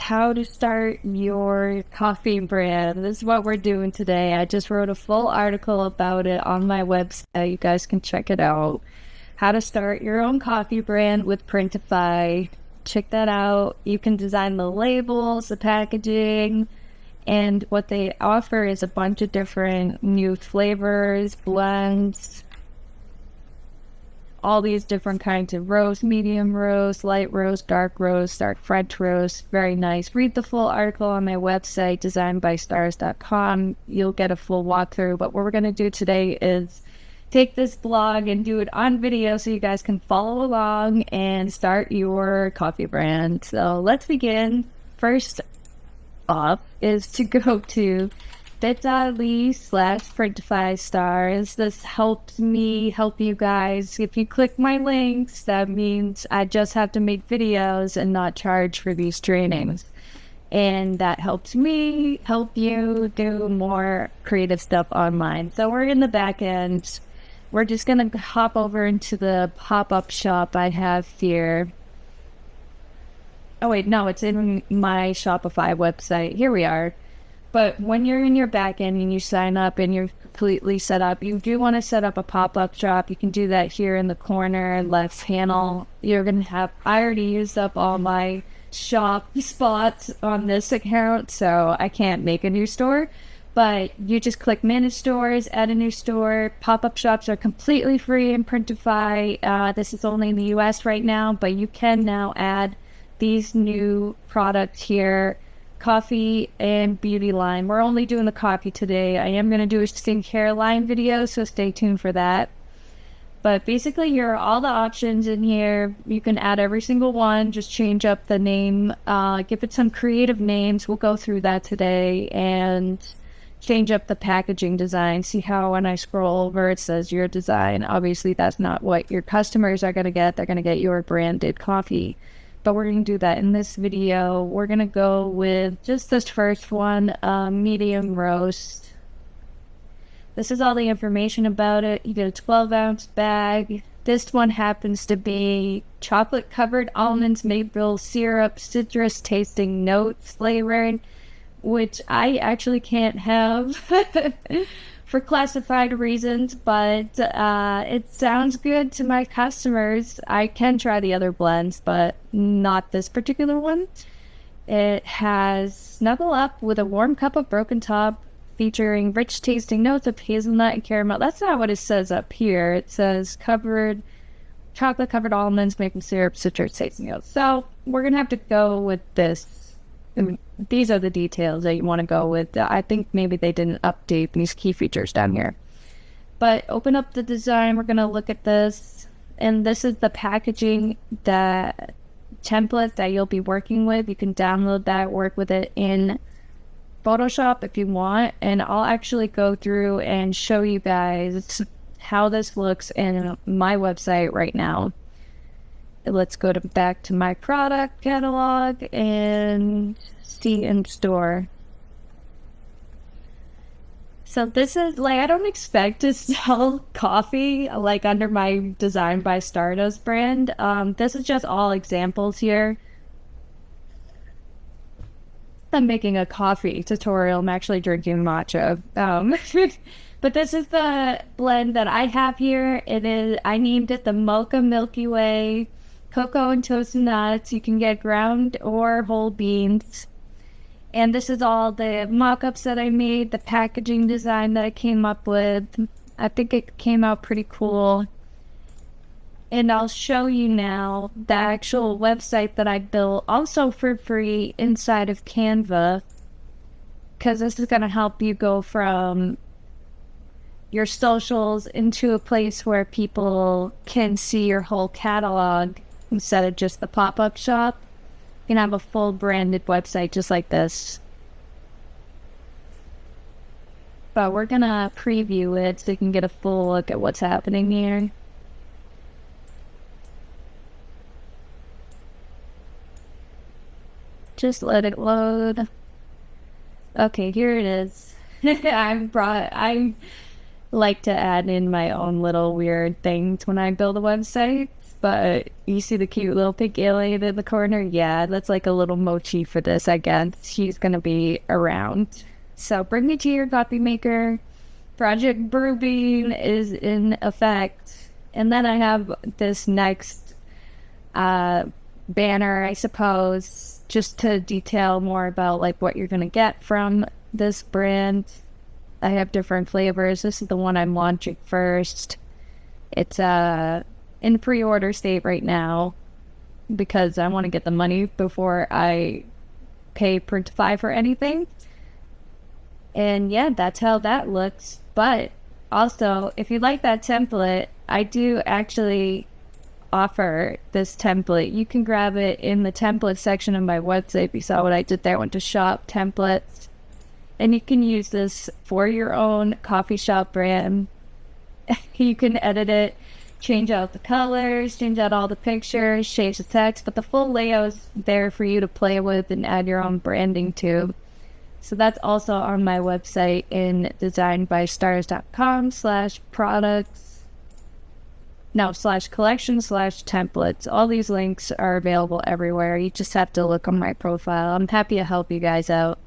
how to start your coffee brand. This is what we're doing today. I just wrote a full article about it on my website. You guys can check it out. How to start your own coffee brand with Printify. Check that out. You can design the labels, the packaging, and what they offer is a bunch of different new flavors, blends, all these different kinds of roast, medium roast, light roast, dark French roast. Very nice. Read the full article on my website, designedbystars.com. You'll get a full walkthrough. But what we're going to do today is take this blog and do it on video so you guys can follow along and start your coffee brand. So let's begin. First off is to go to bit.ly/Printify stars. This helps me help you guys. If you click my links, that means I just have to make videos and not charge for these trainings. And that helps me help you do more creative stuff online. So we're in the back end. We're just going to hop over into the pop-up shop I have here. Oh wait, no, it's in my Shopify website. Here we are. But when you're in your back end and you sign up and you're completely set up, you do want to set up a pop-up shop. You can do that here in the corner left panel. You're going to have, I already used up all my shop spots on this account, so I can't make a new store. But you just click manage stores, add a new store. Pop-up shops are completely free in Printify. This is only in the US right now, but you can now add these new products here. Coffee and beauty line. We're only doing the coffee today. I am going to do a skincare line video, so stay tuned for that. But basically, here are all the options in here. You can add every single one. Just change up the name. Give it some creative names. We'll go through that today. And change up the packaging design. See how when I scroll over, it says your design. Obviously, that's not what your customers are going to get. They're going to get your branded coffee. But we're going to do that in this video. We're going to go with just this first one, medium roast. This is all the information about it. You get a 12-ounce bag. This one happens to be chocolate-covered almonds, maple syrup, citrus tasting notes flavored, which I actually can't have for classified reasons, but it sounds good to my customers. I can try the other blends, but not this particular one. It has Snuggle Up with a warm cup of broken top, featuring rich tasting notes of hazelnut and caramel. That's not what it says up here. It says chocolate covered almonds, maple syrup, citrus tasting notes. So we're gonna have to go with this. I mean, these are the details that you want to go with. I think maybe they didn't update these key features down here. But open up the design. We're going to look at this. And this is the packaging template that you'll be working with. You can download that, work with it in Photoshop if you want. And I'll actually go through and show you guys how this looks in my website right now. Let's go back to my product catalog and see in store. So this is like, I don't expect to sell coffee like under my Design by Stardust brand. This is just all examples here. I'm making a coffee tutorial. I'm actually drinking matcha. But this is the blend that I have here. I named it the Mocha Milky Way Cocoa and Toasted Nuts. You can get ground or whole beans. And this is all the mock-ups that I made, the packaging design that I came up with. I think it came out pretty cool. And I'll show you now the actual website that I built, also for free inside of Canva, because this is going to help you go from your socials into a place where people can see your whole catalog instead of just the pop-up shop. You can have a full branded website just like this. But we're gonna preview it so you can get a full look at what's happening here. Just let it load. Okay, here it is. I like to add in my own little weird things when I build a website. but you see the cute little pink alien in the corner? Yeah, that's like a little motif for this, I guess. She's gonna be around. So bring me to your coffee maker. Project Brewing is in effect. And then I have this next banner, I suppose, just to detail more about like what you're gonna get from this brand. I have different flavors. This is the one I'm launching first. It's in pre-order state right now because I want to get the money before I pay Printify for anything. And yeah, that's how that looks. But also, if you like that template, I do actually offer this template. You can grab it in the template section of my website. You saw what I did there. I went to shop templates. And you can use this for your own coffee shop brand. You can edit it, change out the colors, change out all the pictures, change the text, but the full layout's there for you to play with and add your own branding to. So that's also on my website in designbystardust.com/collection/templates. All these links are available everywhere. You just have to look on my profile. I'm happy to help you guys out.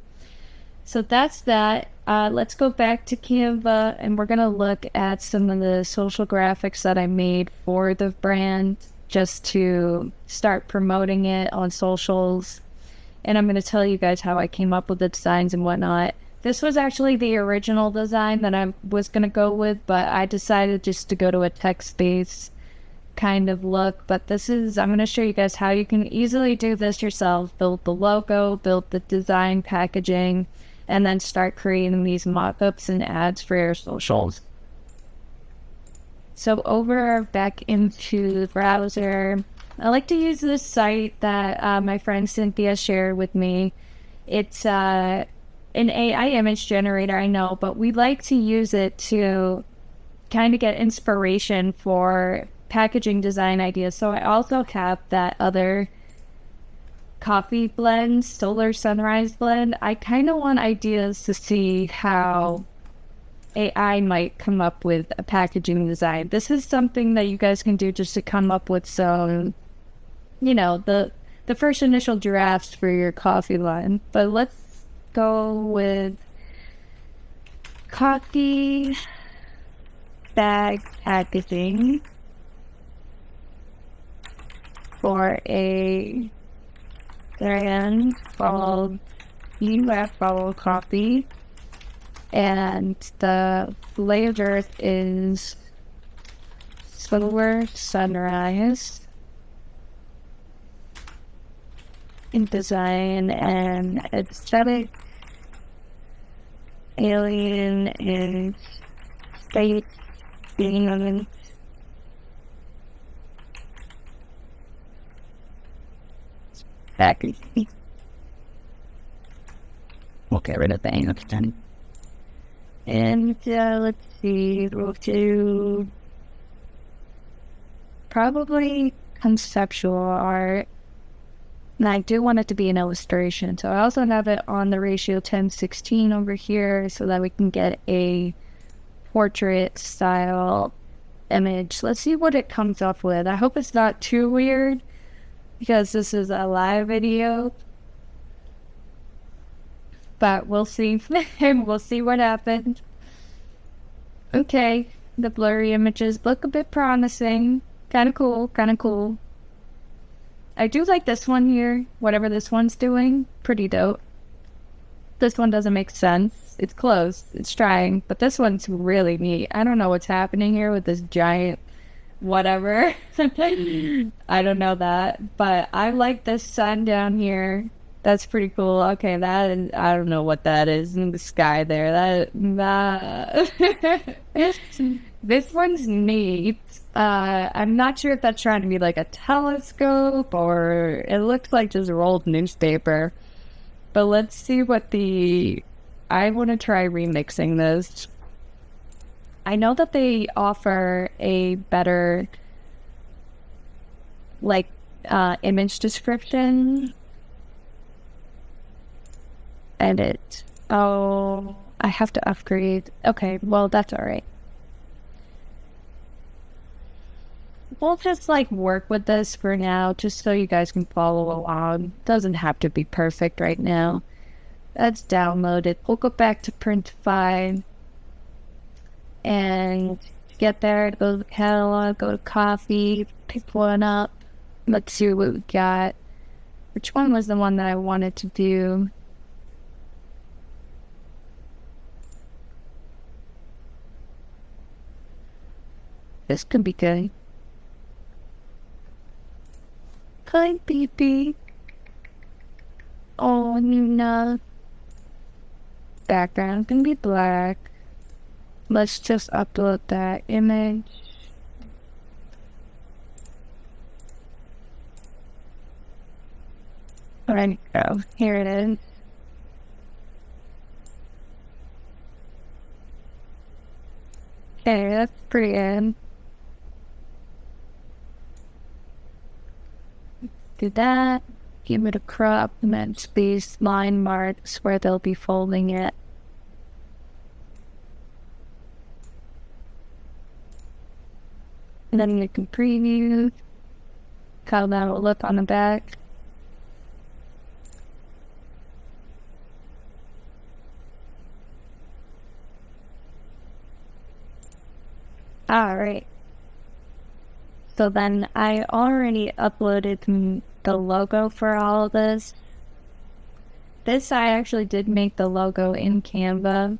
So that's that. Let's go back to Canva and we're going to look at some of the social graphics that I made for the brand just to start promoting it on socials. And I'm going to tell you guys how I came up with the designs and whatnot. This was actually the original design that I was going to go with, but I decided just to go to a text-based kind of look. But I'm going to show you guys how you can easily do this yourself. Build the logo, build the design packaging, and then start creating these mock-ups and ads for your socials. So back into the browser, I like to use this site that my friend Cynthia shared with me. It's an AI image generator, I know, but we like to use it to kind of get inspiration for packaging design ideas. So I also have that other coffee blend, Solar Sunrise blend. I kind of want ideas to see how AI might come up with a packaging design. This is something that you guys can do just to come up with some, the first initial drafts for your coffee line. But let's go with coffee bag packaging for a brand called UFO Coffee, and the flavor is Solar Sunrise in design and aesthetic, alien and space being packaging. We'll get rid of the angle. And let's see, we'll do probably conceptual art. And I do want it to be an illustration. So I also have it on the ratio 10:16 over here so that we can get a portrait style image. Let's see what it comes up with. I hope it's not too weird because this is a live video. But we'll see. We'll see what happens. Okay, the blurry images look a bit promising. Kind of cool, kind of cool. I do like this one here, whatever this one's doing. Pretty dope. This one doesn't make sense. It's close, it's trying, but this one's really neat. I don't know what's happening here with this giant whatever. I don't know that, but I like this sun down here. That's pretty cool. Okay, that is, I don't know what that is in the sky there. This one's neat. I'm not sure if that's trying to be like a telescope or it looks like just rolled newspaper. But let's see what I want to try remixing this. I know that they offer a better image description. Edit. Oh, I have to upgrade. Okay, well, that's all right. we'll just like work with this for now, just so you guys can follow along. Doesn't have to be perfect right now. Let's download it. We'll go back to Printify and get there, go to the catalog, go to coffee, pick one up. Let's see what we got. Which one was the one that I wanted to do? This could be good. Hi, baby. Oh, Nina. Background can be black. Let's just upload that image. There you go. Here it is. Okay, that's pretty good. Do that. Give it a crop. Match these line marks where they'll be folding it. And then you can preview how that will look on the back. Alright. So then I already uploaded the logo for all of this. This I actually did make the logo in Canva.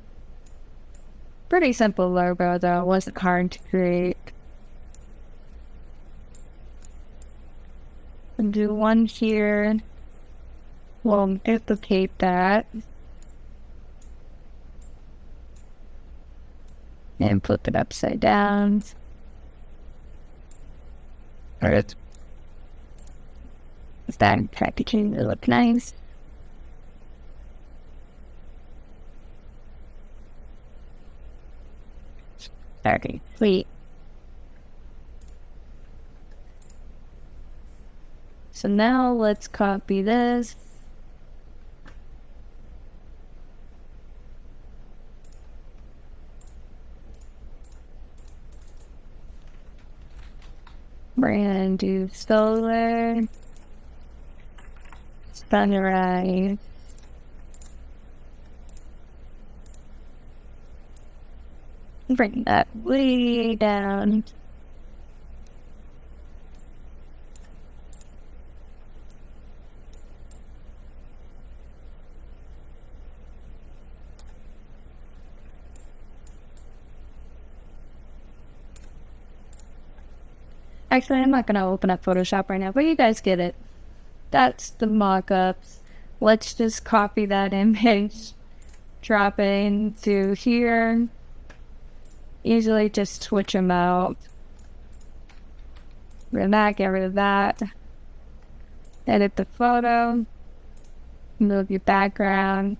Pretty simple logo though, it wasn't hard to create. And do one here. We'll duplicate that. And flip it upside down. Alright. That packaging to look nice. Okay, sweet. So now let's copy this. We're gonna do solar, sunrise, bring that way down. Actually, I'm not going to open up Photoshop right now, but you guys get it. That's the mock-ups. Let's just copy that image, drop it into here. Easily just switch them out. Rid of that, get rid of that. Edit the photo. Move your background.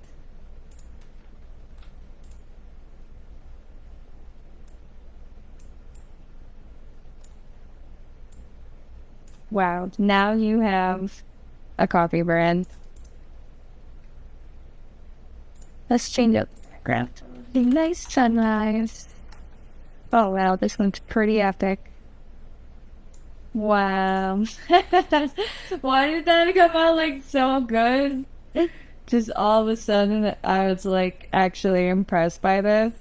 Wow, now you have a coffee brand. Let's change up the background. Nice sunrise. Oh wow, this one's pretty epic. Wow. Why did that come out like so good? Just all of a sudden I was like actually impressed by this.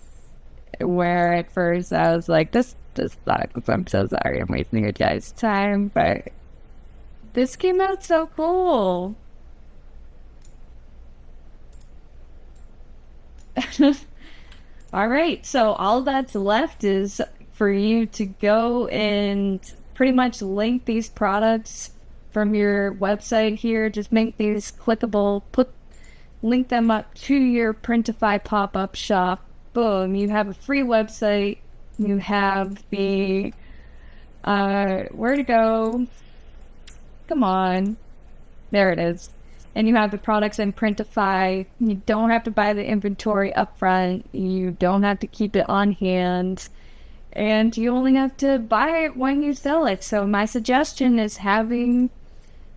Where at first I was like, this sucks. I'm so sorry I'm wasting your guys' time, but this came out so cool. Alright, so all that's left is for you to go and pretty much link these products from your website here. Just make these clickable, link them up to your Printify pop-up shop. Boom, you have a free website. You have the where to go. Come on. There it is. And you have the products in Printify. You don't have to buy the inventory up front. You don't have to keep it on hand. And you only have to buy it when you sell it. So my suggestion is having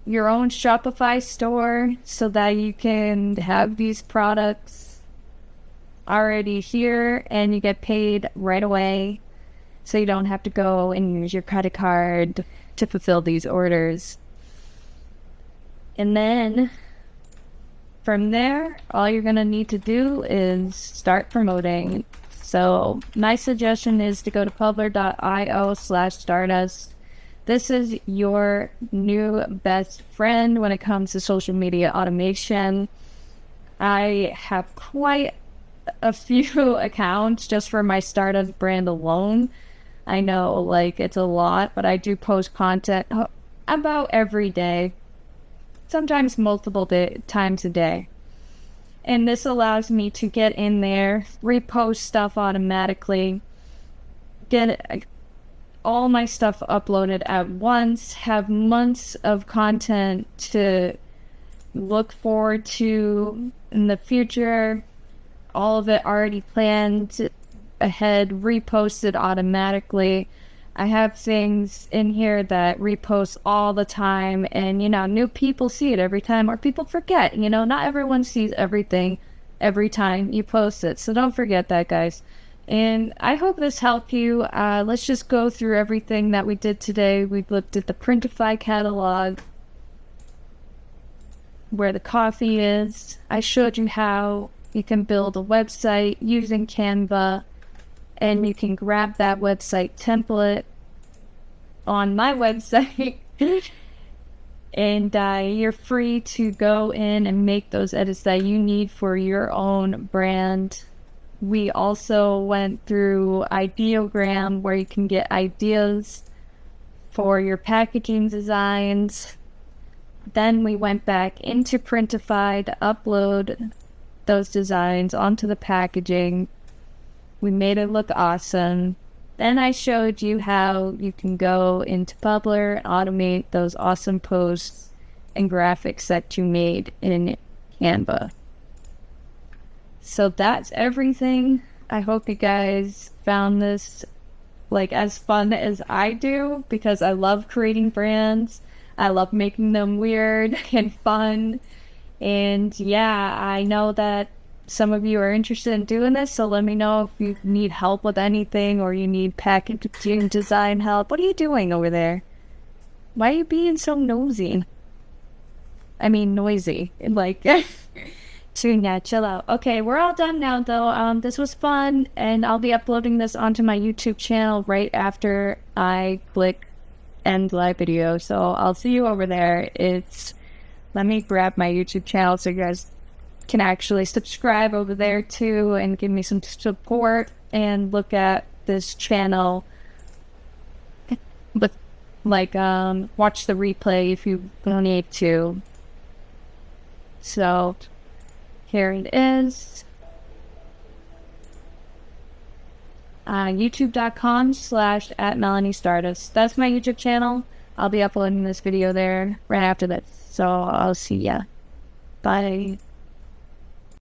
your own Shopify store so that you can have these products already here and you get paid right away. so you don't have to go and use your credit card to fulfill these orders. And then from there, all you're going to need to do is start promoting. So my suggestion is to go to publer.io/stardust. This is your new best friend when it comes to social media automation. I have quite a few accounts just for my Stardust brand alone. I know, like, it's a lot, but I do post content about every day, sometimes multiple times a day. And this allows me to get in there, repost stuff automatically, get all my stuff uploaded at once, have months of content to look forward to in the future, all of it already planned ahead, reposted automatically. I have things in here that repost all the time, and new people see it every time, or people forget. Not everyone sees everything every time you post it, so don't forget that, guys. And I hope this helped you. Let's just go through everything that we did today. We looked at the Printify catalog, where the coffee is. I showed you how you can build a website using Canva, and you can grab that website template on my website and you're free to go in and make those edits that you need for your own brand. We also went through Ideogram, where you can get ideas for your packaging designs. Then we went back into Printify to upload those designs onto the packaging. We made it look awesome. Then I showed you how you can go into Publer and automate those awesome posts and graphics that you made in Canva. So that's everything. I hope you guys found this as fun as I do, because I love creating brands. I love making them weird and fun. And yeah, I know that some of you are interested in doing this, so let me know if you need help with anything, or you need packaging design help. What are you doing over there? Why are you being so nosy? I mean, noisy. Chill out. Okay, we're all done now, though. This was fun, and I'll be uploading this onto my YouTube channel right after I click end live video. So I'll see you over there. Let me grab my YouTube channel so you guys can actually subscribe over there too, and give me some support, and look at this channel. Watch the replay if you need to. So here it is. YouTube.com/@MelanieStardust. That's my YouTube channel. I'll be uploading this video there right after this. So I'll see ya. Bye.